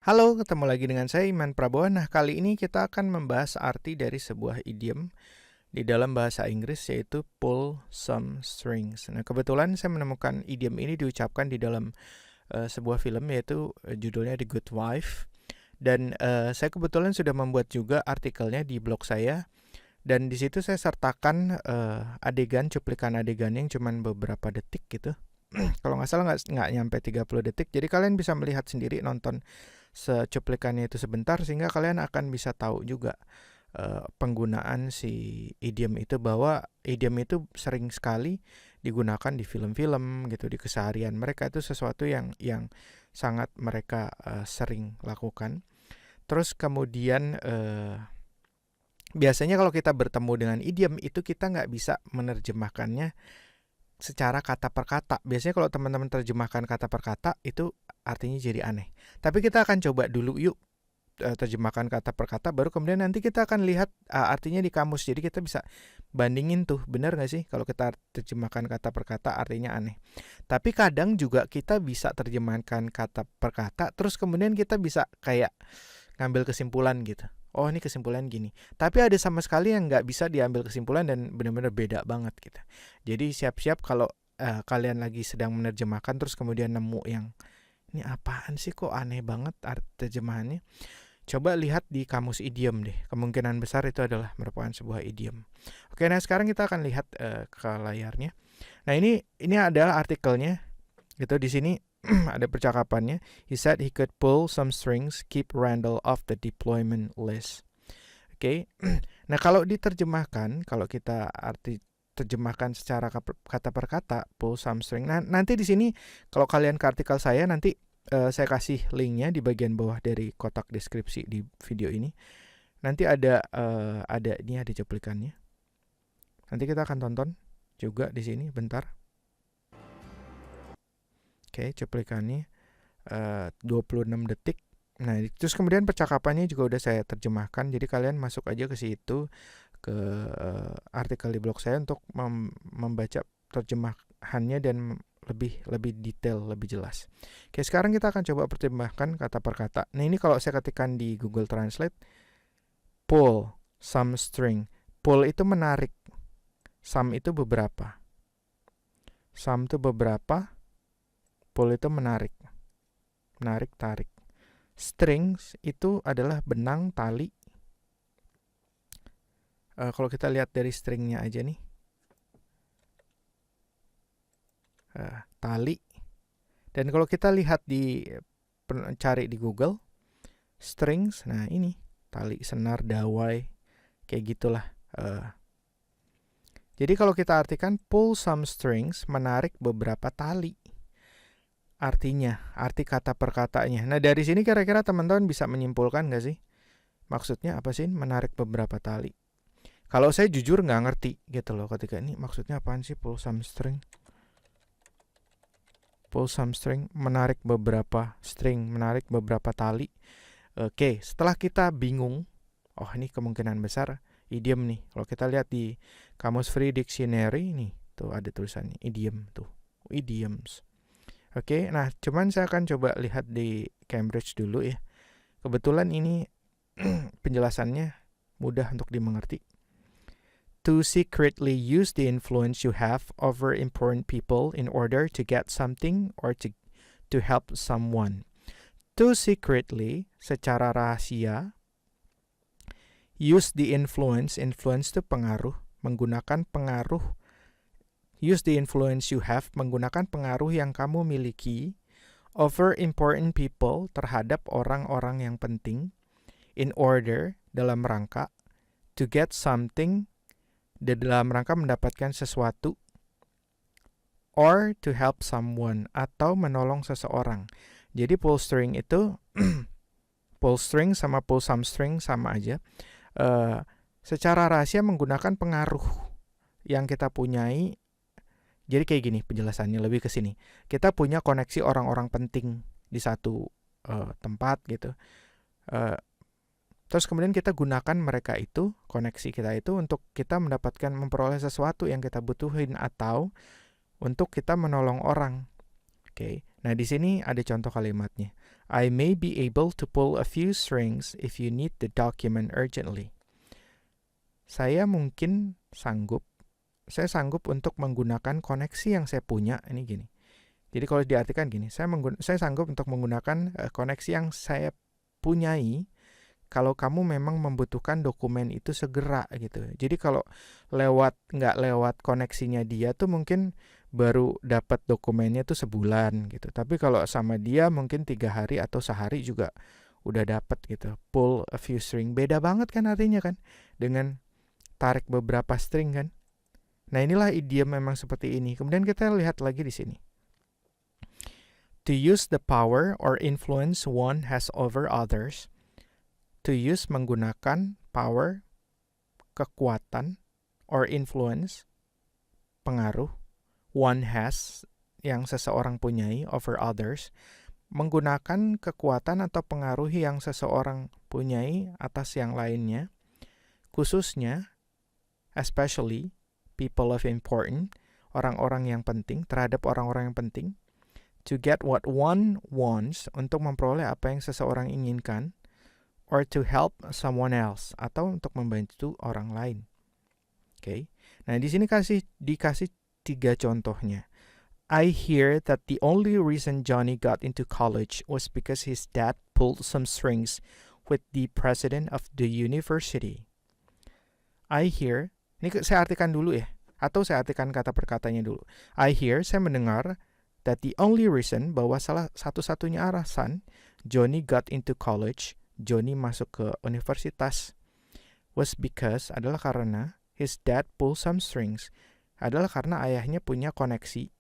Halo, ketemu lagi dengan saya Iman Prabowo. Nah, kali ini kita akan membahas arti dari sebuah idiom di dalam bahasa Inggris yaitu pull some strings. Nah, kebetulan saya menemukan idiom ini diucapkan di dalam sebuah film yaitu judulnya The Good Wife. Dan saya kebetulan sudah membuat juga artikelnya di blog saya. Dan di situ saya sertakan cuplikan adegan yang cuma beberapa detik gitu. Kalau nggak salah nggak nyampe 30 detik. Jadi kalian bisa melihat sendiri nonton secuplikannya itu sebentar sehingga kalian akan bisa tahu juga penggunaan si idiom itu, bahwa idiom itu sering sekali digunakan di film-film gitu, di keseharian mereka itu sesuatu yang sangat mereka sering lakukan. Terus kemudian biasanya kalau kita bertemu dengan idiom itu kita nggak bisa menerjemahkannya secara kata per kata. Biasanya kalau teman-teman terjemahkan kata per kata itu artinya jadi aneh. Tapi kita akan coba dulu yuk terjemahkan kata per kata, baru kemudian nanti kita akan lihat artinya di kamus. Jadi kita bisa bandingin tuh, benar nggak sih kalau kita terjemahkan kata per kata artinya aneh. Tapi kadang juga kita bisa terjemahkan kata per kata, terus kemudian kita bisa kayak ngambil kesimpulan gitu. Oh, ini kesimpulan gini. Tapi ada sama sekali yang nggak bisa diambil kesimpulan dan benar-benar beda banget gitu. Jadi siap-siap kalau kalian lagi sedang menerjemahkan terus kemudian nemu yang ini apaan sih, kok aneh banget arti terjemahannya. Coba lihat di kamus idiom deh. Kemungkinan besar itu adalah merupakan sebuah idiom. Oke, nah sekarang kita akan lihat ke layarnya. Nah, ini adalah artikelnya. Gitu di sini ada percakapannya. He said he could pull some strings, keep Randall off the deployment list. Oke. Nah, kalau diterjemahkan, kalau kita terjemahkan secara kata per kata, pull some string. Nah, nanti di sini kalau kalian ke artikel saya, nanti saya kasih linknya di bagian bawah dari kotak deskripsi di video ini. Nanti ada cuplikannya. Nanti kita akan tonton juga di sini bentar. Oke, cuplikannya 26 detik. Nah, terus kemudian percakapannya juga udah saya terjemahkan. Jadi kalian masuk aja ke situ, ke artikel di blog saya untuk membaca terjemahannya dan lebih detail, lebih jelas. Oke, sekarang kita akan coba pertimbangkan kata per kata. Nah, ini kalau saya ketikkan di Google Translate, pull some string. Pull itu menarik. Some itu beberapa. Some itu beberapa. Pull itu menarik. Menarik, tarik. Strings itu adalah benang, tali. Kalau kita lihat dari stringnya aja nih. Tali. Dan kalau kita lihat cari di Google, strings, nah ini, tali, senar, dawai, kayak gitulah. Jadi kalau kita artikan pull some strings, menarik beberapa tali. Artinya, arti kata per katanya. Nah, dari sini kira-kira teman-teman bisa menyimpulkan nggak sih? Maksudnya apa sih menarik beberapa tali? Kalau saya jujur nggak ngerti gitu loh ketika ini maksudnya apaan sih pull some string? Pull some string, menarik beberapa string, menarik beberapa tali. Oke, setelah kita bingung, oh ini kemungkinan besar idiom nih. Kalau kita lihat di Kamus Free Dictionary nih, tuh ada tulisannya idiom tuh, idioms. Oke, nah cuman saya akan coba lihat di Cambridge dulu ya. Kebetulan ini penjelasannya mudah untuk dimengerti. To secretly use the influence you have over important people in order to get something or to help someone. To secretly, secara rahasia, use the influence itu pengaruh, menggunakan pengaruh. Use the influence you have, menggunakan pengaruh yang kamu miliki over important people, terhadap orang-orang yang penting, in order, dalam rangka, to get something, dalam rangka mendapatkan sesuatu, or to help someone, atau menolong seseorang. Jadi pull string itu, pull string sama pull some string sama aja. Secara rahasia menggunakan pengaruh yang kita punyai. Jadi kayak gini penjelasannya, lebih ke sini. Kita punya koneksi orang-orang penting di satu tempat gitu. Terus kemudian kita gunakan mereka itu, koneksi kita itu untuk kita memperoleh sesuatu yang kita butuhin atau untuk kita menolong orang. Oke. Nah, di sini ada contoh kalimatnya. I may be able to pull a few strings if you need the document urgently. Saya sanggup untuk menggunakan koneksi yang saya punya. Ini gini. Jadi kalau diartikan gini, saya sanggup untuk menggunakan koneksi yang saya punyai kalau kamu memang membutuhkan dokumen itu segera gitu. Jadi kalau nggak lewat koneksinya dia tuh mungkin baru dapat dokumennya tuh sebulan gitu. Tapi kalau sama dia mungkin 3 hari atau sehari juga udah dapat gitu. Pull a few string, beda banget kan artinya kan dengan tarik beberapa string kan. Nah inilah idiom memang seperti ini. Kemudian kita lihat lagi di sini. To use the power or influence one has over others. To use menggunakan power, kekuatan, or influence, pengaruh, one has, yang seseorang punyai, over others, menggunakan kekuatan atau pengaruh yang seseorang punyai atas yang lainnya, khususnya, especially, people of important, orang-orang yang penting, terhadap orang-orang yang penting, to get what one wants, untuk memperoleh apa yang seseorang inginkan, or to help someone else, atau untuk membantu orang lain. Okay. Nah, di sini dikasih 3 contohnya. I hear that the only reason Johnny got into college was because his dad pulled some strings with the president of the university. I hear, ini saya artikan dulu ya, atau saya artikan kata perkatanya dulu. I hear, saya mendengar, that the only reason, bahwa salah satu-satunya alasan Johnny got into college, Johnny masuk ke universitas, was because, adalah karena his dad pulled some strings, adalah karena ayahnya punya koneksi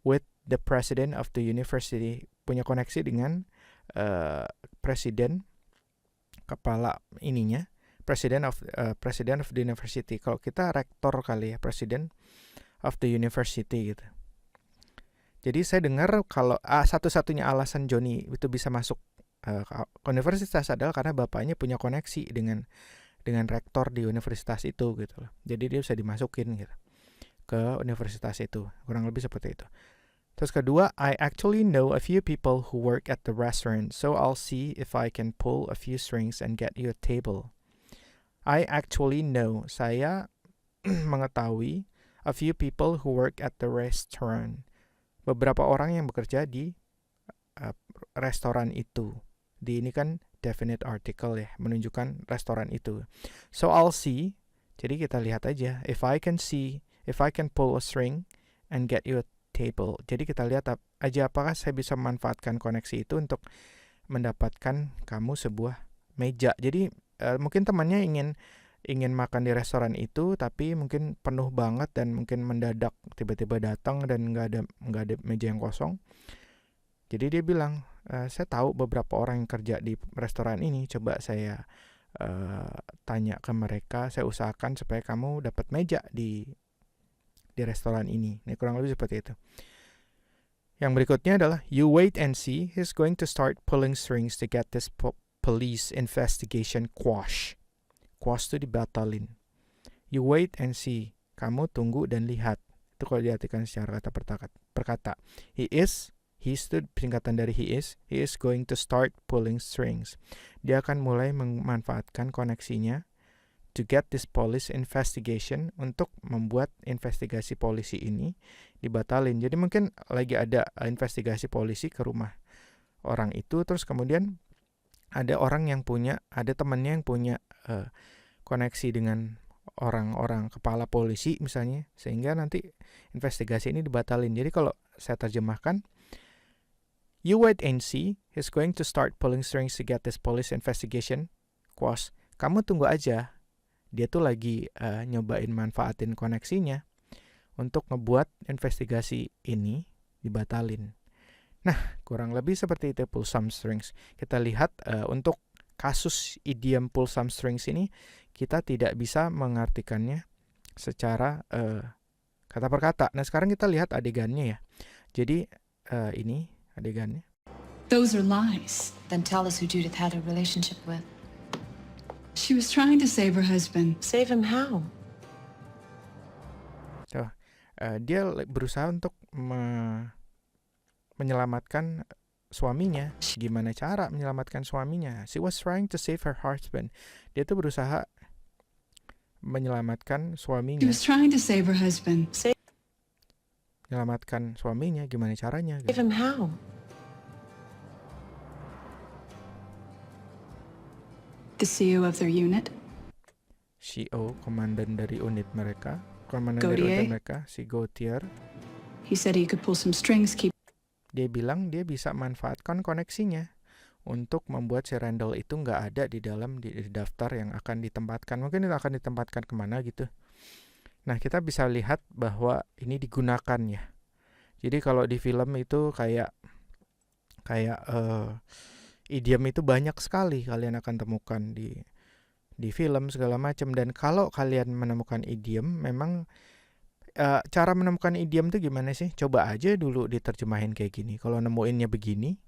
with the president of the university, punya koneksi dengan presiden, kepala ininya, president of the university. Kalau kita rektor kali ya, president of the university gitu. Jadi saya dengar kalau satu-satunya alasan Johnny itu bisa masuk universitas adalah karena bapaknya punya koneksi dengan rektor di universitas itu gitu loh. Jadi dia bisa dimasukin gitu ke universitas itu. Kurang lebih seperti itu. Terus kedua, I actually know a few people who work at the restaurant, so I'll see if I can pull a few strings and get you a table. I actually know, saya mengetahui a few people who work at the restaurant. Beberapa orang yang bekerja di restoran itu. Di ini kan definite article ya, menunjukkan restoran itu. So I'll see, jadi kita lihat aja, if I can pull a string and get you a table. Jadi kita lihat aja apakah saya bisa memanfaatkan koneksi itu untuk mendapatkan kamu sebuah meja. Jadi mungkin temannya ingin makan di restoran itu, tapi mungkin penuh banget dan mungkin mendadak tiba-tiba datang dan nggak ada meja yang kosong. Jadi dia bilang, saya tahu beberapa orang yang kerja di restoran ini, coba saya tanya ke mereka, saya usahakan supaya kamu dapat meja di restoran ini. Ini kurang lebih seperti itu. Yang berikutnya adalah, you wait and see, he's going to start pulling strings to get this police investigation quash. Quash itu dibatalin. You wait and see, kamu tunggu dan lihat. Itu kalau diartikan secara kata perkata. He itu singkatan dari he is going to start pulling strings. Dia akan mulai memanfaatkan koneksinya to get this police investigation, untuk membuat investigasi polisi ini dibatalin. Jadi mungkin lagi ada investigasi polisi ke rumah orang itu, terus kemudian ada temannya yang punya koneksi dengan orang-orang kepala polisi misalnya, sehingga nanti investigasi ini dibatalin. Jadi kalau saya terjemahkan, you wait and see, he's going to start pulling strings to get this police investigation quash. Kamu tunggu aja, dia tuh lagi nyobain manfaatin koneksinya untuk ngebuat investigasi ini dibatalin. Nah, kurang lebih seperti itu pull some strings. Kita lihat untuk kasus idiom pull some strings ini, kita tidak bisa mengartikannya secara kata per kata. Nah, sekarang kita lihat adegannya ya. Jadi ini adegannya. Those are lies. Then tell us who Judith had a relationship with. She was trying to save her husband. Save him how? Dia berusaha untuk menyelamatkan suaminya. Gimana cara menyelamatkan suaminya? She was trying to save her husband. Dia tuh berusaha menyelamatkan She suaminya. was trying to save her husband. Menyelamatkan suaminya, gimana caranya? Save him how? The CEO of their unit, CEO, komandan dari unit mereka, komandan dari Gautier. unit mereka, si Gautier. he said he could pull some strings, keep Dia bilang dia bisa manfaatkan koneksinya untuk membuat si Randall itu nggak ada di dalam di daftar yang akan ditempatkan. Mungkin itu akan ditempatkan kemana gitu. Nah, kita bisa lihat bahwa ini digunakan ya. Jadi kalau di film itu kayak idiom itu banyak sekali kalian akan temukan di film segala macam. Dan kalau kalian menemukan idiom, memang cara menemukan idiom itu gimana sih? Coba aja dulu diterjemahin kayak gini. Kalau nemuinnya begini,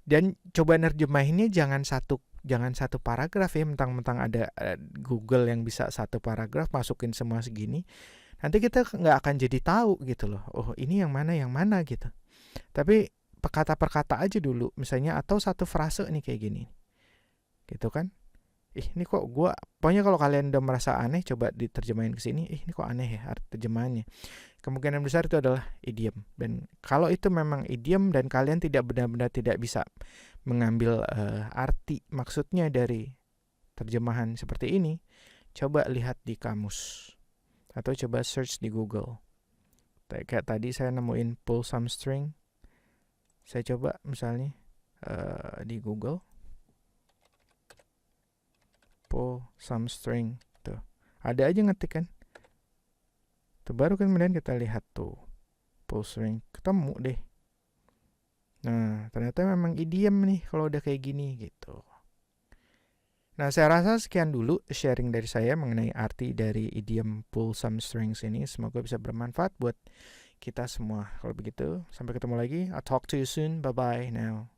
dan coba nerjemahinnya jangan satu paragraf ya, mentang-mentang ada Google yang bisa satu paragraf masukin semua segini. Nanti kita nggak akan jadi tahu gitu loh. Oh, ini yang mana gitu. Tapi kata per kata aja dulu misalnya, atau satu frase nih kayak gini. Gitu kan? Ini kok pokoknya kalau kalian udah merasa aneh, coba diterjemahin ke sini. Ini kok aneh ya terjemahannya. Kemungkinan besar itu adalah idiom. Dan kalau itu memang idiom dan kalian tidak benar-benar tidak bisa mengambil arti maksudnya dari terjemahan seperti ini, coba lihat di kamus atau coba search di Google. Kayak tadi saya nemuin pull some string. Saya coba misalnya di Google pull some string tuh. Ada aja ngetik kan. Tuh baru kemudian kita lihat tuh pull string, ketemu deh. Nah, ternyata memang idiom nih kalau udah kayak gini gitu. Nah, saya rasa sekian dulu sharing dari saya mengenai arti dari idiom pull some strings ini. Semoga bisa bermanfaat buat kita semua. Kalau begitu, sampai ketemu lagi. I'll talk to you soon. Bye-bye now.